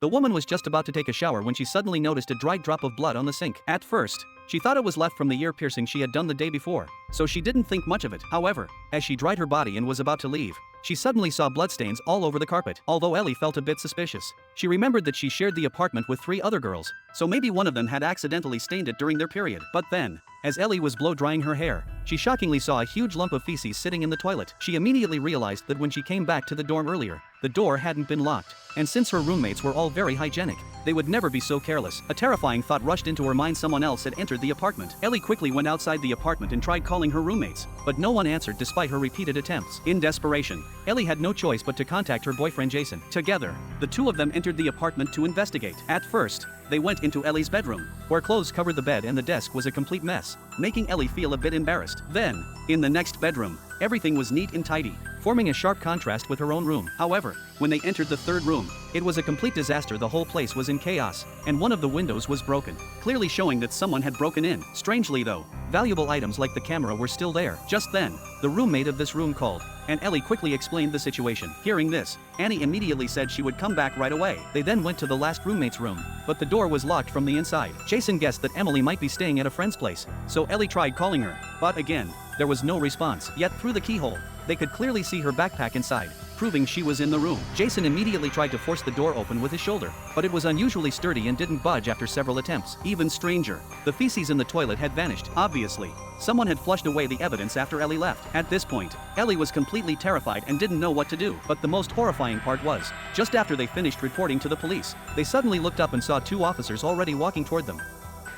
The woman was just about to take a shower when she suddenly noticed a dried drop of blood on the sink. At first, she thought it was left from the ear piercing she had done the day before, so she didn't think much of it. However, as she dried her body and was about to leave, she suddenly saw bloodstains all over the carpet. Although Ellie felt a bit suspicious, she remembered that she shared the apartment with 3 other girls, so maybe one of them had accidentally stained it during their period. But then, as Ellie was blow-drying her hair, she shockingly saw a huge lump of feces sitting in the toilet. She immediately realized that when she came back to the dorm earlier, the door hadn't been locked, and since her roommates were all very hygienic, they would never be so careless. A terrifying thought rushed into her mind: someone else had entered the apartment. Ellie quickly went outside the apartment and tried calling her roommates, but no one answered despite her repeated attempts. In desperation, Ellie had no choice but to contact her boyfriend Jason. Together, the two of them entered the apartment to investigate. At first, they went into Ellie's bedroom, where clothes covered the bed and the desk was a complete mess, making Ellie feel a bit embarrassed. Then, in the next bedroom, everything was neat and tidy, forming a sharp contrast with her own room. However, when they entered the third room, it was a complete disaster. The whole place was in chaos, and one of the windows was broken, clearly showing that someone had broken in. Strangely though, valuable items like the camera were still there. Just then, the roommate of this room called, and Ellie quickly explained the situation. Hearing this, Annie immediately said she would come back right away. They then went to the last roommate's room, but the door was locked from the inside. Jason guessed that Emily might be staying at a friend's place, so Ellie tried calling her, but again, there was no response. Yet through the keyhole, they could clearly see her backpack inside, proving she was in the room. Jason immediately tried to force the door open with his shoulder, but it was unusually sturdy and didn't budge after several attempts. Even stranger, the feces in the toilet had vanished. Obviously, someone had flushed away the evidence after Ellie left. At this point, Ellie was completely terrified and didn't know what to do. But the most horrifying part was, just after they finished reporting to the police, they suddenly looked up and saw 2 officers already walking toward them.